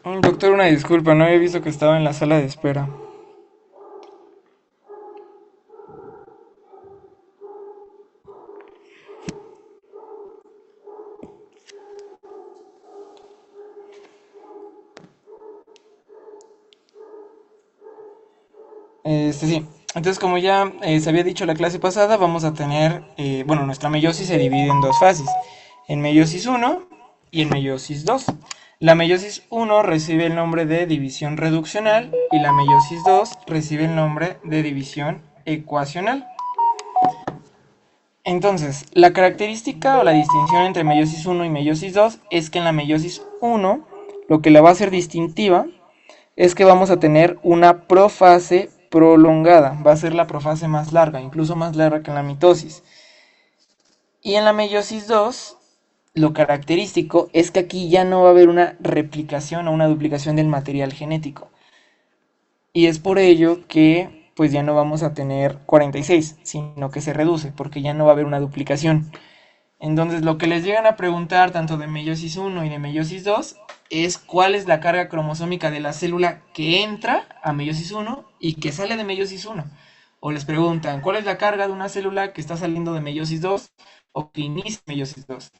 Doctor, una disculpa, no había visto que estaba en la sala de espera. Sí. Entonces, como ya se había dicho la clase pasada, vamos a tener, bueno, nuestra meiosis se divide en dos fases, en meiosis uno y en meiosis 2. La meiosis uno recibe el nombre de división reduccional y la meiosis 2 recibe el nombre de división ecuacional. Entonces, la característica o la distinción entre meiosis uno y meiosis 2 es que en la meiosis uno lo que la va a hacer distintiva es que vamos a tener una profase prolongada. Va a ser la profase más larga, incluso más larga que en la mitosis. Y en la meiosis 2, lo característico es que aquí ya no va a haber una replicación o una duplicación del material genético. Y es por ello que pues ya no vamos a tener 46, sino que se reduce, porque ya no va a haber una duplicación. Entonces, lo que les llegan a preguntar tanto de meiosis uno y de meiosis 2 es cuál es la carga cromosómica de la célula que entra a meiosis uno y que sale de meiosis uno. O les preguntan cuál es la carga de una célula que está saliendo de meiosis 2 o que inicia meiosis 2.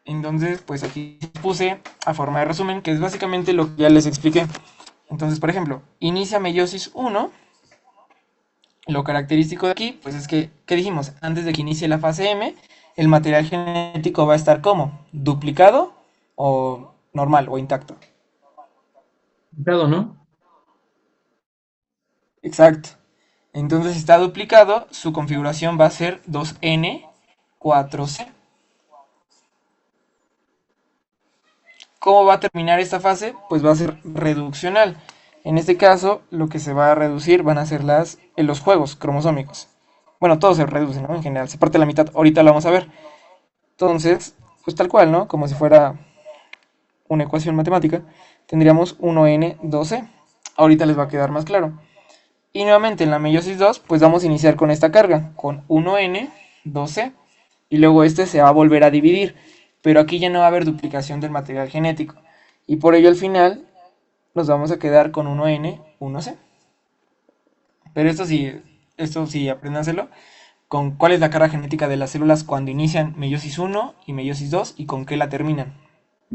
Entonces, pues aquí puse a forma de resumen, que es básicamente lo que ya les expliqué. Entonces, por ejemplo, inicia meiosis uno. Lo característico de aquí, pues es que, ¿qué dijimos? Antes de que inicie la fase M, el material genético va a estar como duplicado o normal o intacto. Complicado, ¿no? Exacto. Entonces, si está duplicado, su configuración va a ser 2N4C. ¿Cómo va a terminar esta fase? Pues va a ser reduccional. En este caso, lo que se va a reducir van a ser los juegos cromosómicos. Bueno, todo se reduce, ¿no? En general, se parte la mitad. Ahorita lo vamos a ver. Entonces, pues tal cual, ¿no? Como si fuera una ecuación matemática, tendríamos 1n12. Ahorita les va a quedar más claro. Y nuevamente en la meiosis 2, pues vamos a iniciar con esta carga, con 1n12. Y luego este se va a volver a dividir. Pero aquí ya no va a haber duplicación del material genético. Y por ello al final nos vamos a quedar con 1n1c. Pero esto sí, apréndanselo. Con cuál es la carga genética de las células cuando inician meiosis 1 y meiosis 2 y con qué la terminan.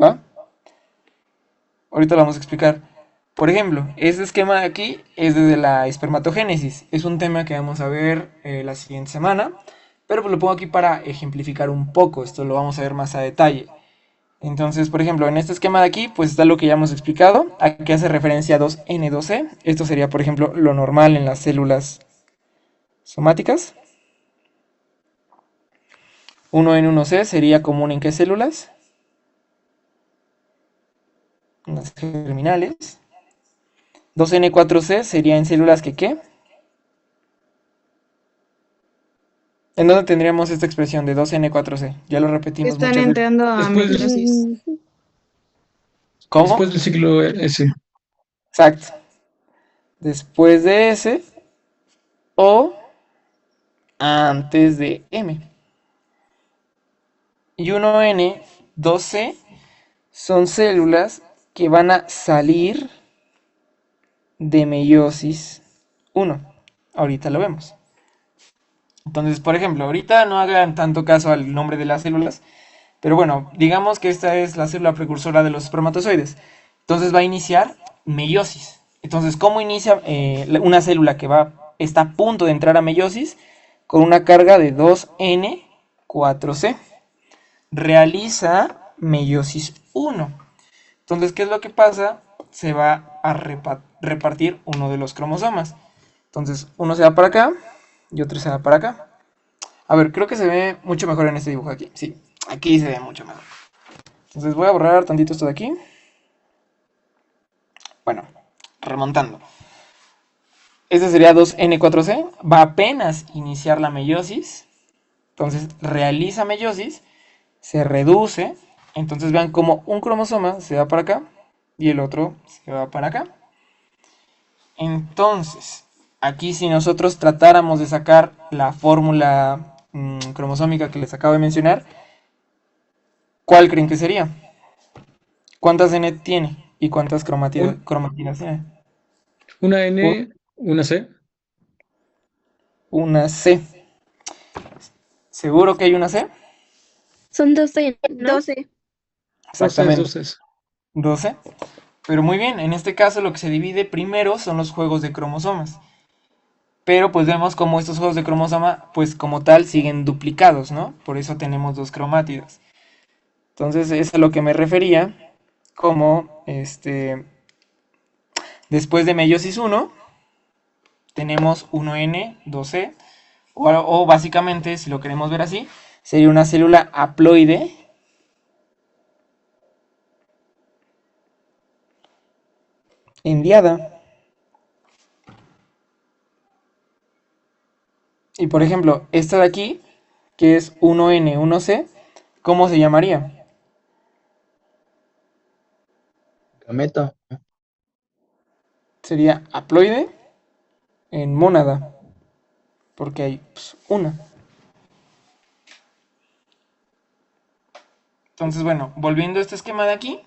¿Va? Ahorita lo vamos a explicar. Por ejemplo, este esquema de aquí es desde la espermatogénesis. Es un tema que vamos a ver la siguiente semana, pero pues lo pongo aquí para ejemplificar un poco. Esto lo vamos a ver más a detalle. Entonces, por ejemplo, en este esquema de aquí, pues está lo que ya hemos explicado. Aquí hace referencia a 2N12. Esto sería, por ejemplo, lo normal en las células somáticas. 1N1C sería común en qué células? En las germinales. 2N4C sería en células que ¿qué? ¿En dónde tendríamos esta expresión de 2N4C? Ya lo Que repetimos están muchas veces. entrando a Después del, meiosis. ¿Cómo? después del ciclo S. Exacto. Después de S o antes de M. Y 1N2C son células que van a salir de meiosis 1. Ahorita lo vemos. Entonces, por ejemplo, ahorita no hagan tanto caso al nombre de las células, pero bueno, digamos que esta es la célula precursora de los espermatozoides. Entonces va a iniciar meiosis. Entonces, ¿cómo inicia una célula que está a punto de entrar a meiosis? Con una carga de 2N4C. Realiza meiosis 1. Entonces, ¿qué es lo que pasa? Se va a repartir uno de los cromosomas. Entonces, uno se va para acá y otro se va para acá. A ver, creo que se ve mucho mejor en este dibujo aquí. Sí, aquí se ve mucho mejor. Entonces voy a borrar tantito esto de aquí. Bueno, remontando. Este sería 2N4C. Va a apenas iniciar la meiosis. Entonces realiza meiosis. Se reduce. Entonces vean cómo un cromosoma se va para acá y el otro se va para acá. Entonces, aquí si nosotros tratáramos de sacar la fórmula cromosómica que les acabo de mencionar, ¿cuál creen que sería? ¿Cuántas N tiene? ¿Y cuántas Un- cromatidas tiene? una U- N, una C. Una C. ¿Seguro que hay una C? Son 12, ¿no? 12. Dos Cs, Exactamente. dos Cs. 12. Pero muy bien, en este caso lo que se divide primero son los juegos de cromosomas. Pero pues vemos como estos juegos de cromosoma, pues como tal, siguen duplicados, ¿no? Por eso tenemos dos cromátidos. Entonces es a lo que me refería como, después de meiosis uno tenemos 1N, 2C, o básicamente, si lo queremos ver así, sería una célula haploide enviada. Y por ejemplo, esta de aquí, que es 1N, 1C, ¿cómo se llamaría? Gameta. Sería haploide en mónada, porque hay pues, una. Entonces, bueno, volviendo a este esquema de aquí,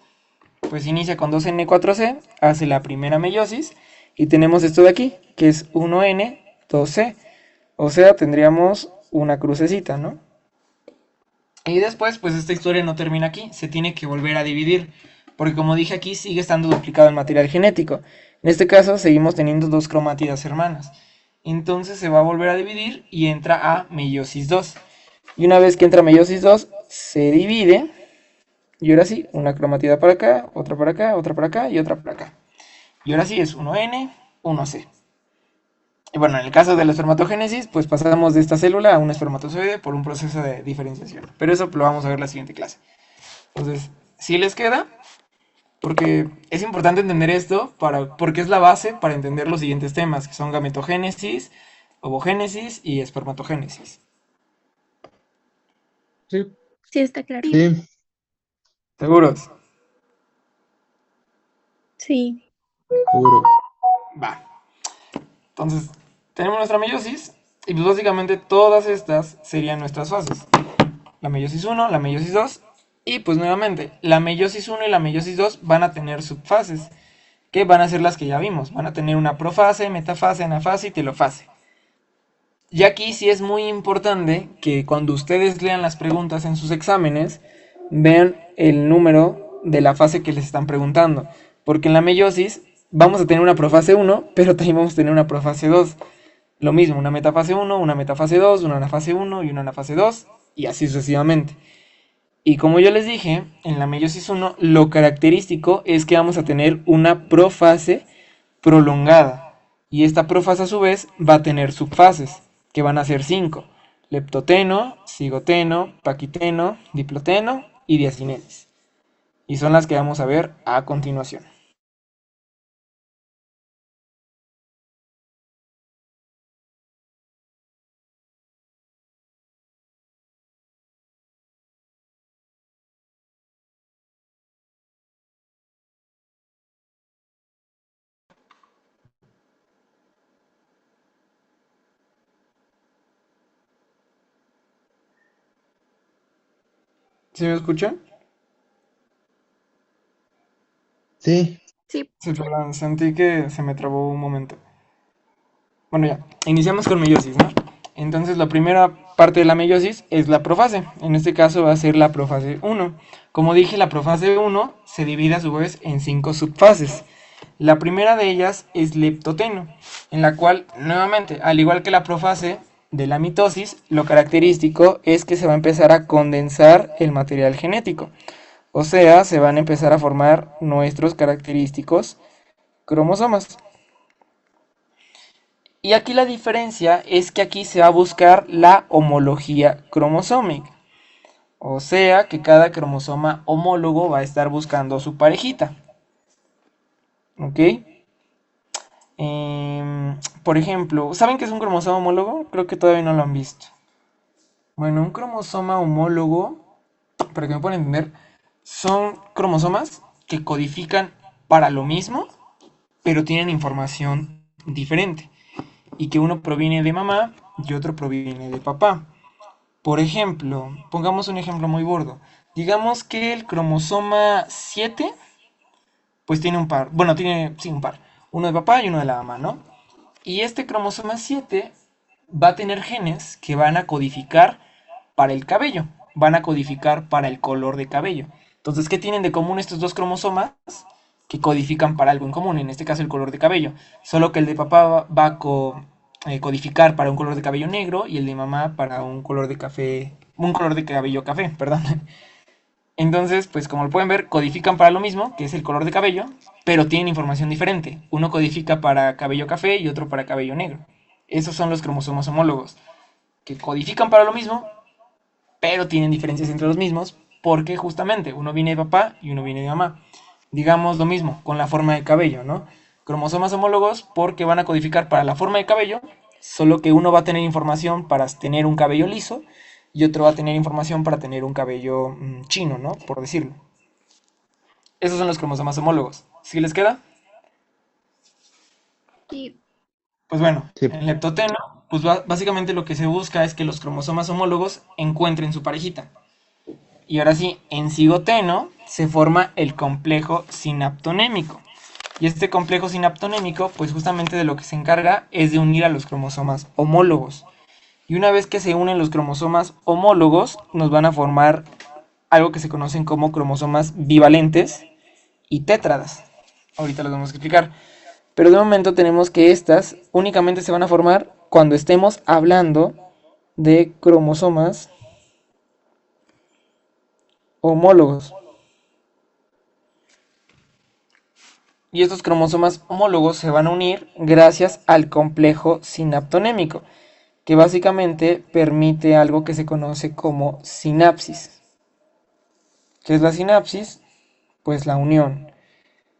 pues inicia con 2N4C, hace la primera meiosis, y tenemos esto de aquí, que es 1N, 2C. O sea, tendríamos una crucecita, ¿no? Y después, pues esta historia no termina aquí, se tiene que volver a dividir, porque como dije aquí, sigue estando duplicado el material genético. En este caso, seguimos teniendo dos cromátidas hermanas. Entonces se va a volver a dividir y entra a meiosis 2. Y una vez que entra a meiosis 2, se divide. Y ahora sí, una cromatida para acá, otra para acá, otra para acá y otra para acá. Y ahora sí es 1N, 1C. Y bueno, en el caso de la espermatogénesis, pues pasamos de esta célula a un espermatozoide por un proceso de diferenciación. Pero eso lo vamos a ver en la siguiente clase. Entonces, si les queda, porque es importante entender esto, porque es la base para entender los siguientes temas, que son gametogénesis, ovogénesis y espermatogénesis. Sí, Sí, está claro. Sí, ¿Seguros? Sí. seguro. Va. Entonces, tenemos nuestra meiosis y pues básicamente todas estas serían nuestras fases. La meiosis uno, la meiosis 2 y pues nuevamente, la meiosis uno y la meiosis 2 van a tener subfases, que van a ser las que ya vimos. Van a tener una profase, metafase, anafase y telofase. Y aquí sí es muy importante que cuando ustedes lean las preguntas en sus exámenes, vean el número de la fase que les están preguntando. Porque en la meiosis vamos a tener una profase uno, pero también vamos a tener una profase 2. Lo mismo, una metafase uno, una metafase 2, una anafase uno y una anafase 2, y así sucesivamente. Y como yo les dije, en la meiosis uno lo característico es que vamos a tener una profase prolongada. Y esta profase a su vez va a tener subfases, que van a ser 5. Leptoteno, cigoteno, paquiteno, diploteno y diacinesis. Y son las que vamos a ver a continuación. ¿Sí me escuchan? Sí, Sí. Sí, perdón, sentí que se me trabó un momento. Bueno, ya, iniciamos con meiosis, ¿no? Entonces la primera parte de la meiosis es la profase. En este caso va a ser la profase uno. Como dije, la profase uno se divide a su vez en 5 subfases. La primera de ellas es leptoteno, en la cual, nuevamente, al igual que la profase de la mitosis, lo característico es que se va a empezar a condensar el material genético. O sea, se van a empezar a formar nuestros característicos cromosomas. Y aquí la diferencia es que aquí se va a buscar la homología cromosómica. O sea que cada cromosoma homólogo va a estar buscando su parejita. ¿Ok? Por ejemplo, ¿saben qué es un cromosoma homólogo? Creo que todavía no lo han visto. Bueno, un cromosoma homólogo, para que me puedan entender, son cromosomas que codifican para lo mismo, pero tienen información diferente. Y que uno proviene de mamá y otro proviene de papá. Por ejemplo, pongamos un ejemplo muy burdo. Digamos que el cromosoma 7 pues tiene un par. Bueno, tiene, sí, un par. Uno de papá y uno de la mamá, ¿no? Y este cromosoma 7 va a tener genes que van a codificar para el cabello, van a codificar para el color de cabello. Entonces, ¿qué tienen de común estos dos cromosomas? Que codifican para algo en común, en este caso el color de cabello. Solo que el de papá va a codificar para un color de cabello negro y el de mamá para un color de café, un color de cabello café, perdón. Entonces, pues como lo pueden ver, codifican para lo mismo, que es el color de cabello, pero tienen información diferente. Uno codifica para cabello café y otro para cabello negro. Esos son los cromosomas homólogos, que codifican para lo mismo, pero tienen diferencias entre los mismos, porque justamente uno viene de papá y uno viene de mamá. Digamos lo mismo con la forma de cabello, ¿no? Cromosomas homólogos porque van a codificar para la forma de cabello, solo que uno va a tener información para tener un cabello liso y otro va a tener información para tener un cabello chino, ¿no? Por decirlo. Esos son los cromosomas homólogos. ¿Sí les queda? Sí. Pues bueno, Sí. en leptoteno, pues básicamente lo que se busca es que los cromosomas homólogos encuentren su parejita. Y ahora sí, en cigoteno se forma el complejo sinaptonémico. Y este complejo sinaptonémico, pues justamente de lo que se encarga es de unir a los cromosomas homólogos. Y una vez que se unen los cromosomas homólogos, nos van a formar algo que se conocen como cromosomas bivalentes y tétradas. Ahorita los vamos a explicar. Pero de momento tenemos que estas únicamente se van a formar cuando estemos hablando de cromosomas homólogos. Y estos cromosomas homólogos se van a unir gracias al complejo sinaptonémico, que básicamente permite algo que se conoce como sinapsis. ¿Qué es la sinapsis? Pues la unión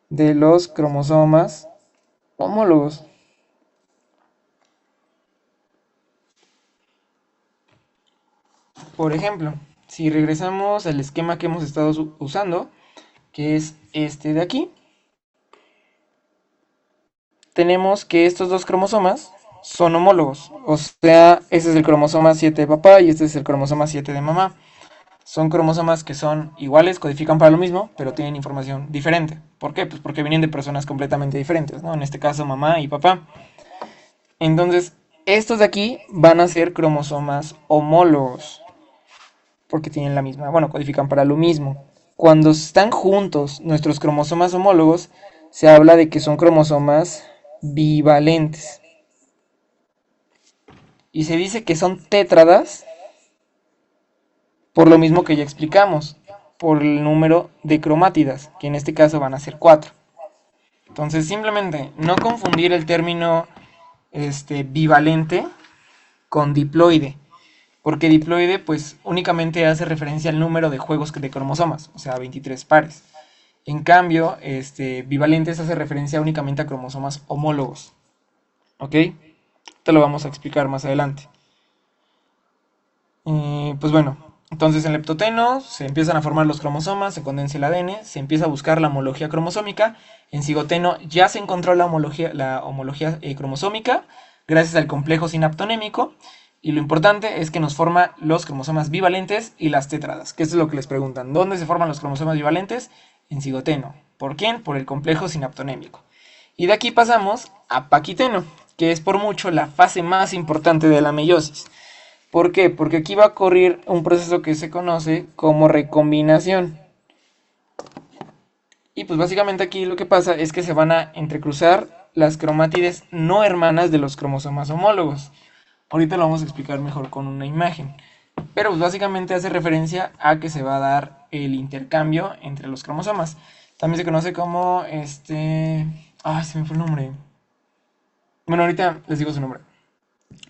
de los cromosomas homólogos. Por ejemplo, si regresamos al esquema que hemos estado usando, que es este de aquí, tenemos que estos dos cromosomas son homólogos. O sea, este es el cromosoma 7 de papá y este es el cromosoma 7 de mamá. Son cromosomas que son iguales, codifican para lo mismo, pero tienen información diferente. ¿Por qué? Pues porque vienen de personas completamente diferentes, ¿no? En este caso, mamá y papá. Entonces, estos de aquí van a ser cromosomas homólogos, porque tienen la misma, bueno, codifican para lo mismo. Cuando están juntos nuestros cromosomas homólogos, se habla de que son cromosomas bivalentes. Y se dice que son tétradas por lo mismo que ya explicamos, por el número de cromátidas, que en este caso van a ser 4. Entonces simplemente no confundir el término bivalente con diploide, porque diploide pues únicamente hace referencia al número de juegos de cromosomas, o sea 23 pares. En cambio, bivalentes hace referencia únicamente a cromosomas homólogos. ¿Ok? Te lo vamos a explicar más adelante. Pues bueno, entonces en leptoteno se empiezan a formar los cromosomas, se condensa el ADN, se empieza a buscar la homología cromosómica. En cigoteno ya se encontró la homología cromosómica gracias al complejo sinaptonémico. Y lo importante es que nos forma los cromosomas bivalentes y las tétradas, que esto es lo que les preguntan. ¿Dónde se forman los cromosomas bivalentes? En cigoteno. ¿Por quién? Por el complejo sinaptonémico. Y de aquí pasamos a paquiteno, que es por mucho la fase más importante de la meiosis. ¿Por qué? Porque aquí va a ocurrir un proceso que se conoce como recombinación. Y pues básicamente aquí lo que pasa es que se van a entrecruzar las cromátides no hermanas de los cromosomas homólogos. Ahorita lo vamos a explicar mejor con una imagen. Pero pues básicamente hace referencia a que se va a dar el intercambio entre los cromosomas. También se conoce como Ay, se me fue el nombre. Bueno, ahorita les digo su nombre.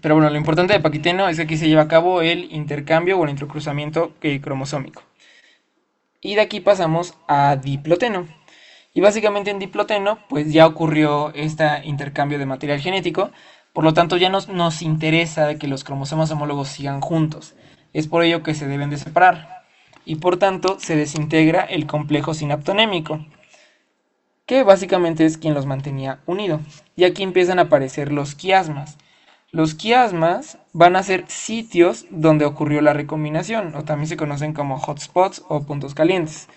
Pero bueno, lo importante de paquiteno es que aquí se lleva a cabo el intercambio o el entrecruzamiento cromosómico. Y de aquí pasamos a diploteno. Y básicamente en diploteno, pues ya ocurrió este intercambio de material genético. Por lo tanto, ya nos interesa de que los cromosomas homólogos sigan juntos. Es por ello que se deben de separar. Y por tanto, se desintegra el complejo sinaptonémico, que básicamente es quien los mantenía unidos. Y aquí empiezan a aparecer los quiasmas. Los quiasmas van a ser sitios donde ocurrió la recombinación, o también se conocen como hotspots o puntos calientes.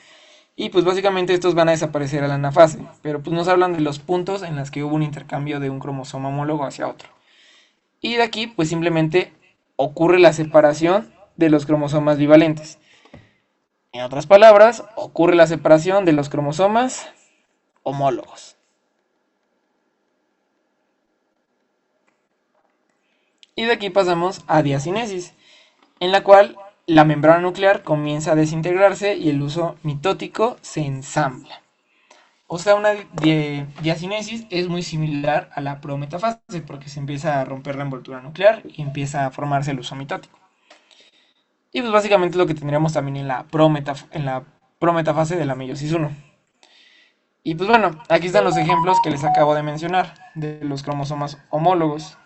Y pues básicamente estos van a desaparecer a la anafase, pero pues nos hablan de los puntos en los que hubo un intercambio de un cromosoma homólogo hacia otro. Y de aquí pues simplemente ocurre la separación de los cromosomas bivalentes. En otras palabras, ocurre la separación de los cromosomas homólogos. Y de aquí pasamos a diacinesis, en la cual la membrana nuclear comienza a desintegrarse y el uso mitótico se ensambla. O sea, una diacinesis es muy similar a la prometafase porque se empieza a romper la envoltura nuclear y empieza a formarse el uso mitótico. Y pues básicamente es lo que tendríamos también en la prometafase de la meiosis 1. Y pues bueno, aquí están los ejemplos que les acabo de mencionar de los cromosomas homólogos.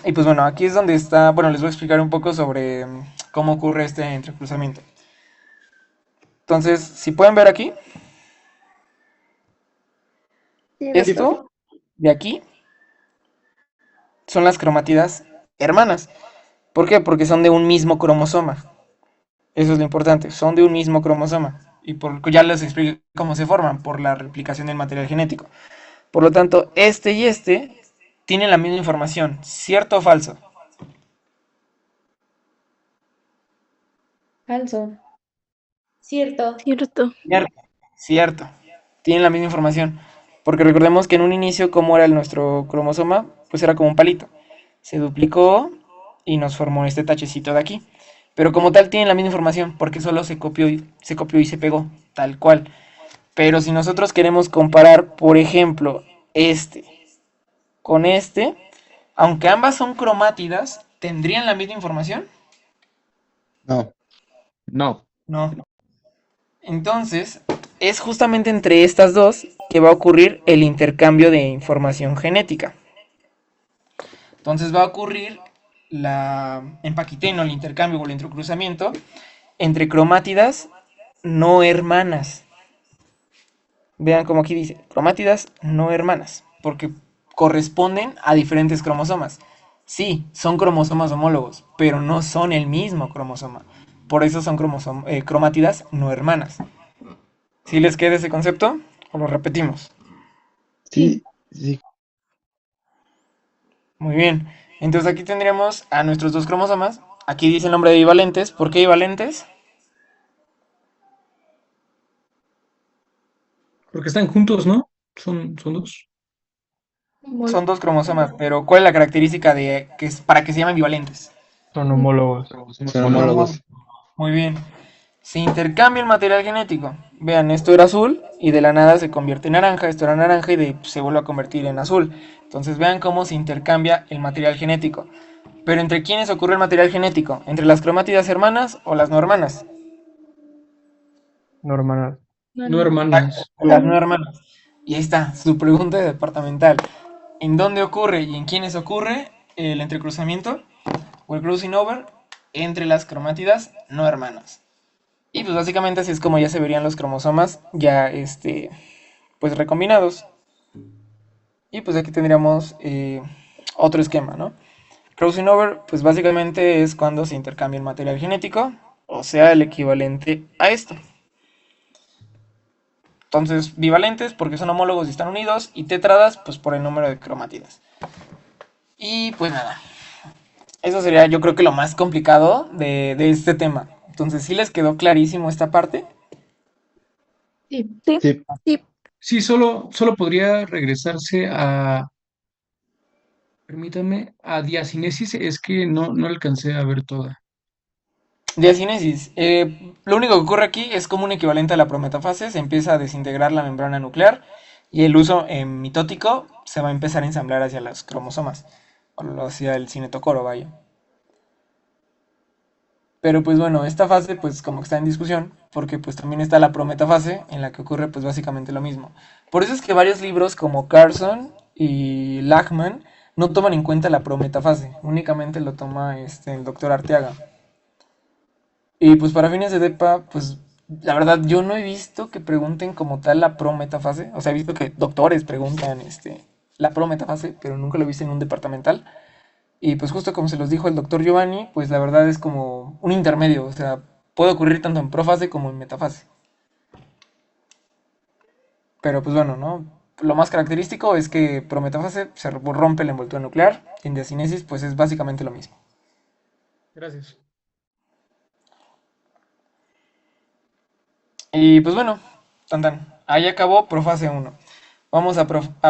Y pues bueno, aquí es donde está, bueno, les voy a explicar un poco sobre cómo ocurre este entrecruzamiento. Entonces, si pueden ver aquí, Sí, esto de aquí son las cromátidas hermanas. ¿Por qué? Porque son de un mismo cromosoma. Eso es lo importante, son de un mismo cromosoma. Y ya les explico cómo se forman, por la replicación del material genético. Por lo tanto, este y este tienen la misma información, ¿cierto o falso? Falso. Cierto. cierto. Cierto. Cierto. Tienen la misma información. Porque recordemos que en un inicio, ¿cómo era nuestro cromosoma? Pues era como un palito. Se duplicó y nos formó este tachecito de aquí. Pero como tal tienen la misma información, porque solo se copió y se pegó, tal cual. Pero si nosotros queremos comparar, por ejemplo, este con este, aunque ambas son cromátidas, ¿tendrían la misma información? No. No. No. Entonces, es justamente entre estas dos que va a ocurrir el intercambio de información genética. Entonces va a ocurrir en Paquiteno el intercambio o el entrecruzamiento entre cromátidas no hermanas. Vean como aquí dice, cromátidas no hermanas, porque corresponden a diferentes cromosomas. Sí, son cromosomas homólogos, pero no son el mismo cromosoma. Por eso son cromátidas no hermanas. ¿Sí les queda ese concepto? ¿O lo repetimos? Sí, sí. Muy bien. Entonces aquí tendríamos a nuestros dos cromosomas. Aquí dice el nombre de bivalentes. ¿Por qué bivalentes? Porque están juntos, ¿no? Son dos. Son dos cromosomas, pero ¿cuál es la característica para que se llamen bivalentes? Son homólogos. Son homólogos. Muy bien. Se intercambia el material genético. Vean, esto era azul y de la nada se convierte en naranja. Esto era naranja y se vuelve a convertir en azul. Entonces vean cómo se intercambia el material genético. Pero ¿entre quiénes ocurre el material genético? ¿Entre las cromátidas hermanas o las no hermanas? Normal. No hermanas. Las no hermanas. Y ahí está, su pregunta departamental. ¿En dónde ocurre y en quiénes ocurre el entrecruzamiento o el crossing over entre las cromátidas no hermanas? Y pues básicamente así es como ya se verían los cromosomas ya pues recombinados. Y pues aquí tendríamos otro esquema, ¿no? Crossing over pues básicamente es cuando se intercambia el material genético, o sea el equivalente a esto. Entonces, bivalentes porque son homólogos y están unidos, y tétradas pues por el número de cromátidas. Y pues nada, eso sería yo creo que lo más complicado de este tema. Entonces, ¿sí les quedó clarísimo esta parte? Sí. Sí, Sí. sí, Sí, solo podría regresarse a, permítame, a diacinesis. Es que no alcancé a ver toda. Diacinesis. Lo único que ocurre aquí es como un equivalente a la prometafase, se empieza a desintegrar la membrana nuclear y el uso mitótico se va a empezar a ensamblar hacia los cromosomas, o hacia el cinetocoro, vaya. Pero pues bueno, esta fase pues como que está en discusión, porque pues también está la prometafase en la que ocurre pues básicamente lo mismo. Por eso es que varios libros como Carson y Lachman no toman en cuenta la prometafase, únicamente lo toma el doctor Arteaga. Y pues para fines de DEPA, pues la verdad yo no he visto que pregunten como tal la prometafase, o sea, he visto que doctores preguntan la prometafase, pero nunca lo he visto en un departamental. Y pues justo como se los dijo el doctor Giovanni, pues la verdad es como un intermedio, o sea, puede ocurrir tanto en profase como en metafase. Pero pues bueno, ¿no? Lo más característico es que prometafase se rompe la envoltura nuclear y en diacinesis pues es básicamente lo mismo. Gracias. Y pues bueno, ahí acabó profase 1. Vamos a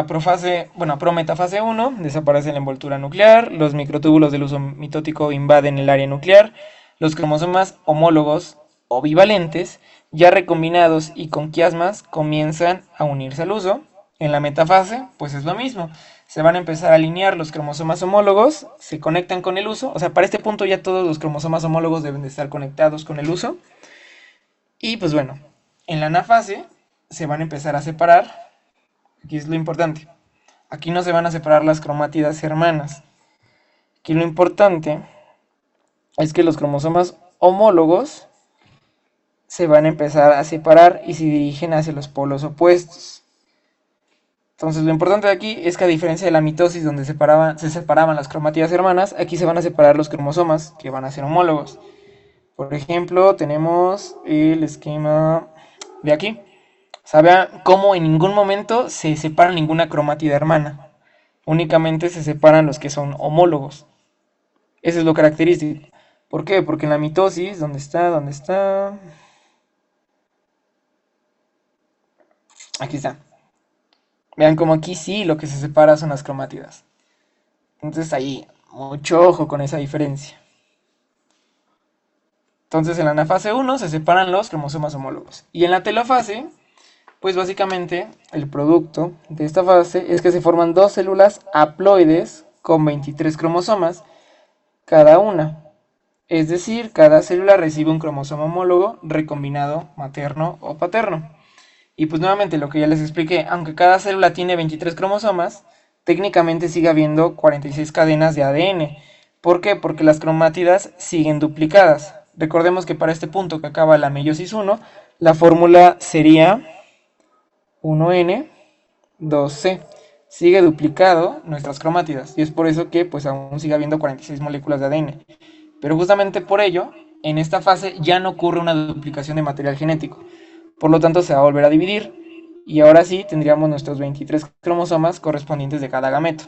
profase, bueno, a prometafase 1, desaparece la envoltura nuclear, los microtúbulos del uso mitótico invaden el área nuclear, los cromosomas homólogos o bivalentes, ya recombinados y con quiasmas, comienzan a unirse al uso. En la metafase, pues es lo mismo. Se van a empezar a alinear los cromosomas homólogos, se conectan con el uso, o sea, para este punto ya todos los cromosomas homólogos deben de estar conectados con el uso. Y pues bueno, en la anafase se van a empezar a separar. Aquí es lo importante. Aquí no se van a separar las cromátidas hermanas. Aquí lo importante es que los cromosomas homólogos se van a empezar a separar y se dirigen hacia los polos opuestos. Entonces lo importante de aquí es que a diferencia de la mitosis donde se separaban las cromátidas hermanas, aquí se van a separar los cromosomas que van a ser homólogos. Por ejemplo, tenemos el esquema de aquí. Vean cómo en ningún momento se separa ninguna cromátida hermana. Únicamente se separan los que son homólogos. Eso es lo característico. ¿Por qué? Porque en la mitosis, ¿dónde está? ¿Dónde está? Aquí está. Vean como aquí sí lo que se separa son las cromátidas. Entonces ahí, mucho ojo con esa diferencia. Entonces en la anafase 1 se separan los cromosomas homólogos. Y en la telofase, pues básicamente el producto de esta fase es que se forman dos células haploides con 23 cromosomas cada una. Es decir, cada célula recibe un cromosoma homólogo recombinado materno o paterno. Y pues nuevamente lo que ya les expliqué, aunque cada célula tiene 23 cromosomas, técnicamente sigue habiendo 46 cadenas de ADN. ¿Por qué? Porque las cromátidas siguen duplicadas. Recordemos que para este punto que acaba la meiosis 1, la fórmula sería 1N, 2C. Sigue duplicado nuestras cromátidas y es por eso que pues aún sigue habiendo 46 moléculas de ADN. Pero justamente por ello, en esta fase ya no ocurre una duplicación de material genético. Por lo tanto, se va a volver a dividir y ahora sí tendríamos nuestros 23 cromosomas correspondientes de cada gameto.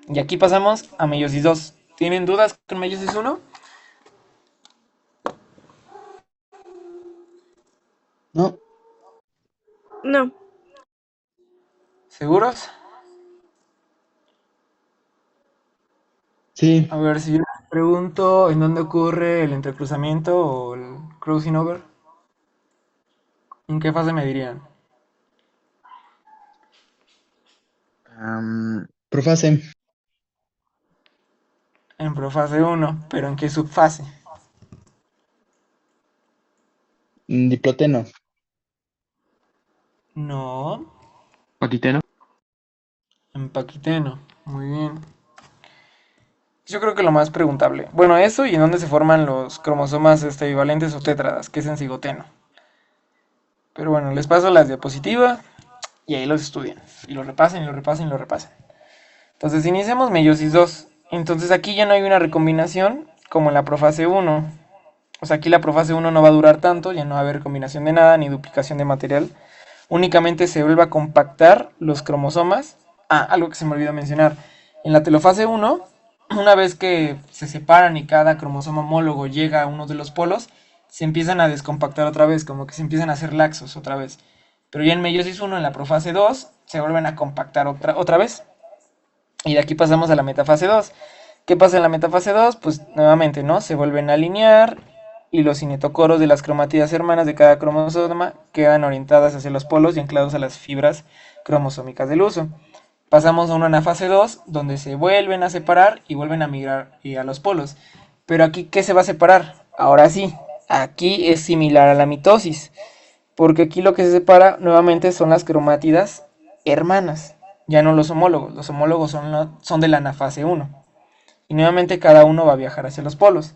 Y aquí pasamos a meiosis 2. ¿Tienen dudas con meiosis 1? No, No. ¿Seguros? sí, A ver, si yo les pregunto en dónde ocurre el entrecruzamiento o el crossing over, ¿en qué fase me dirían? profase, En profase 1, pero ¿en qué subfase? diploteno, No, Paquiteno. en paquiteno. Muy bien. Yo creo que lo más preguntable. Bueno, eso y en dónde se forman los cromosomas bivalentes o tétradas, que es en cigoteno. Pero bueno, les paso las diapositivas y ahí los estudian. Y lo repasen, y lo repasen, y lo repasen. Entonces iniciamos meiosis 2. Entonces aquí ya no hay una recombinación como en la profase 1. O sea, aquí la profase 1 no va a durar tanto, ya no va a haber combinación de nada ni duplicación de material. Únicamente se vuelve a compactar los cromosomas. Algo que se me olvidó mencionar. En la telofase 1, una vez que se separan y cada cromosoma homólogo llega a uno de los polos, se empiezan a descompactar otra vez, como que se empiezan a hacer laxos otra vez. Pero ya en meiosis 1, en la profase 2, se vuelven a compactar otra vez. Y de aquí pasamos a la metafase 2. ¿Qué pasa en la metafase 2? Pues nuevamente, ¿no? Se vuelven a alinear y los cinetocoros de las cromátidas hermanas de cada cromosoma quedan orientadas hacia los polos y anclados a las fibras cromosómicas del uso. Pasamos a una anafase 2, donde se vuelven a separar y vuelven a migrar a los polos. Pero aquí, ¿qué se va a separar? Ahora sí, aquí es similar a la mitosis, porque aquí lo que se separa nuevamente son las cromátidas hermanas, ya no los homólogos. Los homólogos son de la anafase 1. Y nuevamente cada uno va a viajar hacia los polos.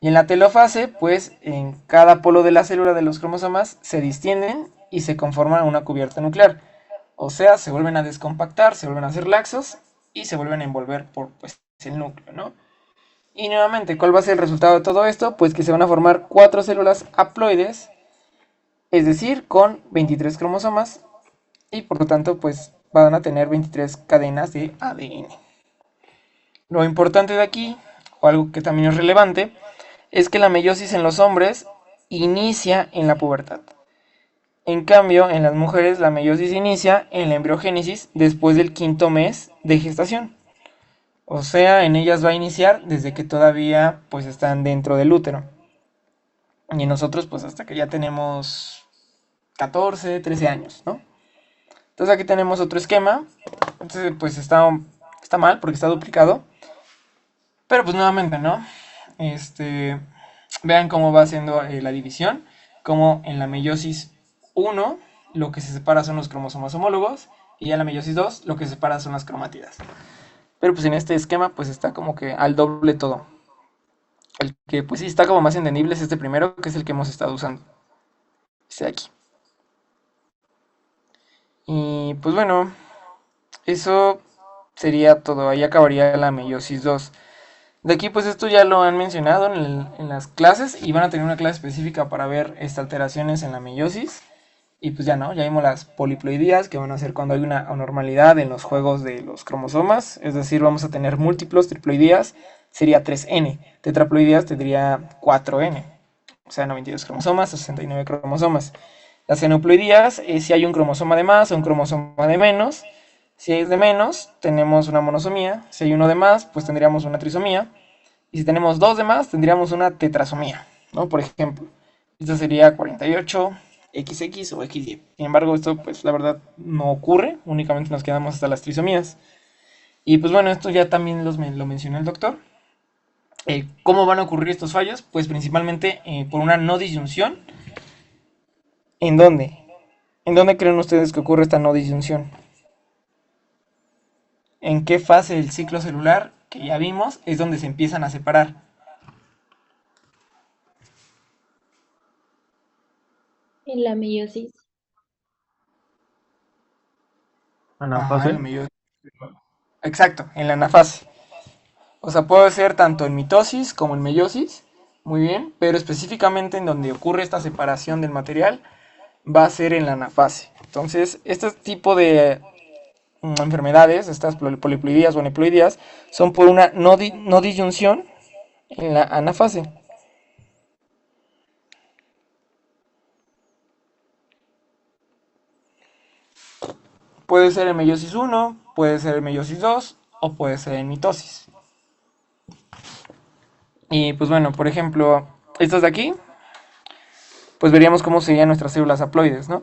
Y en la telofase, pues en cada polo de la célula de los cromosomas se distienden y se conforman una cubierta nuclear. O sea, se vuelven a descompactar, se vuelven a hacer laxos y se vuelven a envolver por pues, el núcleo, ¿no? Y nuevamente, ¿cuál va a ser el resultado de todo esto? Pues que se van a formar 4 células haploides, es decir, con 23 cromosomas, y por lo tanto, pues van a tener 23 cadenas de ADN. Lo importante de aquí, o algo que también es relevante, es que la meiosis en los hombres inicia en la pubertad. En cambio, en las mujeres la meiosis inicia en la embriogénesis después del 5.º mes de gestación. O sea, en ellas va a iniciar desde que todavía pues están dentro del útero. Y en nosotros pues hasta que ya tenemos 14, 13 años, ¿no? Entonces aquí tenemos otro esquema. Entonces pues está mal porque está duplicado. Pero pues nuevamente, ¿no? Vean cómo va haciendo la división. Como en la meiosis 1 lo que se separa son los cromosomas homólogos. Y en la meiosis 2 lo que se separa son las cromátidas. Pero pues en este esquema pues está como que al doble todo. El que pues sí está como más entendible es este primero, que es el que hemos estado usando. Este de aquí. Y pues bueno, eso sería todo. Ahí acabaría la meiosis 2. De aquí pues esto ya lo han mencionado en las clases y van a tener una clase específica para ver estas alteraciones en la meiosis. Y pues ya no, ya vimos las poliploidías que van a ser cuando hay una anormalidad en los juegos de los cromosomas. Es decir, vamos a tener múltiplos, triploidías sería 3N. Tetraploidías tendría 4N. O sea, 92 cromosomas, 69 cromosomas. Las eneuploidías es si hay un cromosoma de más o un cromosoma de menos. Si es de menos, tenemos una monosomía. Si hay uno de más, pues tendríamos una trisomía. Y si tenemos dos de más, tendríamos una tetrasomía, ¿no? Por ejemplo, esto sería 48, XX o XY. Sin embargo, esto, pues, la verdad, no ocurre. Únicamente nos quedamos hasta las trisomías. Y, pues, bueno, esto ya también lo mencionó el doctor. ¿Cómo van a ocurrir estos fallos? Pues, principalmente por una no disyunción. ¿En dónde? ¿En dónde creen ustedes que ocurre esta no disyunción? ¿En qué fase del ciclo celular, que ya vimos, es donde se empiezan a separar? En la meiosis. Ajá, en la meiosis. Exacto, en la anafase. O sea, puede ser tanto en mitosis como en meiosis, muy bien, pero específicamente en donde ocurre esta separación del material va a ser en la anafase. Entonces, este tipo de enfermedades, estas poliploidías o aneuploidías, son por una no disyunción en la anafase. Puede ser en meiosis 1, puede ser en meiosis 2 o puede ser en mitosis. Y pues bueno, por ejemplo, estas de aquí, pues veríamos cómo serían nuestras células haploides, ¿no?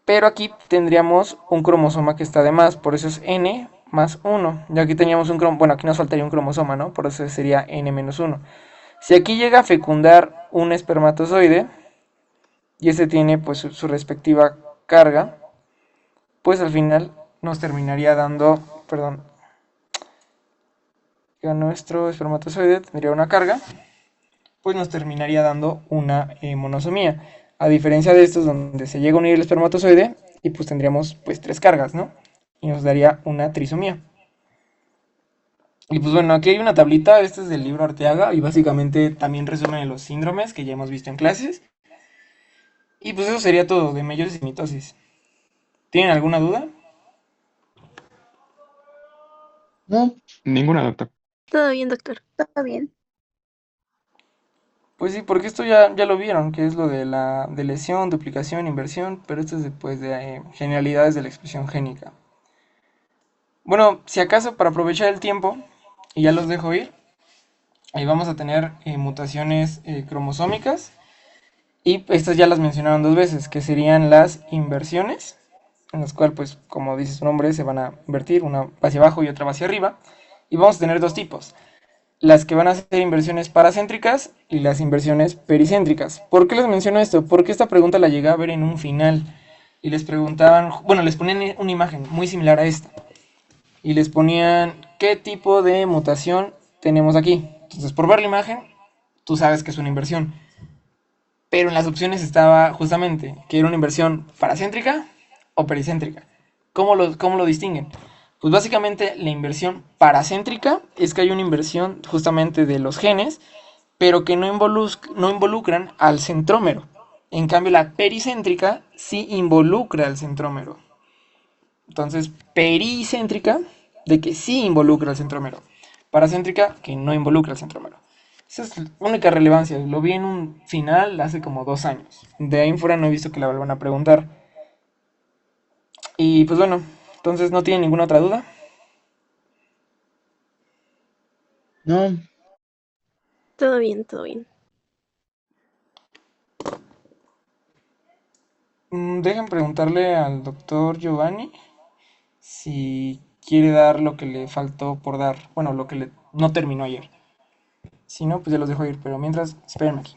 Pero aquí tendríamos un cromosoma que está de más, por eso es N más 1. Y aquí teníamos un cromosoma, bueno, aquí nos faltaría un cromosoma, ¿no? Por eso sería N menos 1. Si aquí llega a fecundar un espermatozoide, y este tiene pues su respectiva carga, pues al final nos terminaría dando, perdón, que nuestro espermatozoide tendría una carga, pues nos terminaría dando una monosomía. A diferencia de estos donde se llega a unir el espermatozoide y pues tendríamos pues 3 cargas, ¿no? Y nos daría una trisomía. Y pues bueno, aquí hay una tablita, este es del libro Arteaga y básicamente también resumen los síndromes que ya hemos visto en clases. Y pues eso sería todo de meiosis y mitosis. ¿Tienen alguna duda? No, Ninguna, doctor. Todo bien, doctor. Todo bien. Pues sí, porque esto ya lo vieron, que es lo de la de lesión, duplicación, inversión, pero esto es después de generalidades de la expresión génica. Bueno, si acaso para aprovechar el tiempo, y ya los dejo ir, ahí vamos a tener mutaciones cromosómicas, y estas ya las mencionaron 2 veces, que serían las inversiones, en las cuales, pues, como dice su nombre, se van a invertir, una va hacia abajo y otra va hacia arriba, y vamos a tener 2 tipos. Las que van a ser inversiones paracéntricas y las inversiones pericéntricas. ¿Por qué les menciono esto? Porque esta pregunta la llegué a ver en un final y les preguntaban, bueno, les ponían una imagen muy similar a esta y les ponían qué tipo de mutación tenemos aquí. Entonces, por ver la imagen, tú sabes que es una inversión. Pero en las opciones estaba justamente que era una inversión paracéntrica o pericéntrica. ¿Cómo lo distinguen? Pues básicamente la inversión paracéntrica es que hay una inversión justamente de los genes, pero que no involucran al centrómero. En cambio, la pericéntrica sí involucra al centrómero. Entonces, pericéntrica, de que sí involucra al centrómero. Paracéntrica, que no involucra al centrómero. Esa es la única relevancia. Lo vi en un final hace como 2 años. De ahí en fuera no he visto que la vuelvan a preguntar. Y pues bueno, entonces no tienen ninguna otra duda. No, Todo bien, todo bien. Dejen preguntarle al doctor Giovanni si quiere dar lo que le faltó por dar. Bueno, lo que no terminó ayer. Si no, pues ya los dejo ir. Pero mientras, espérenme aquí.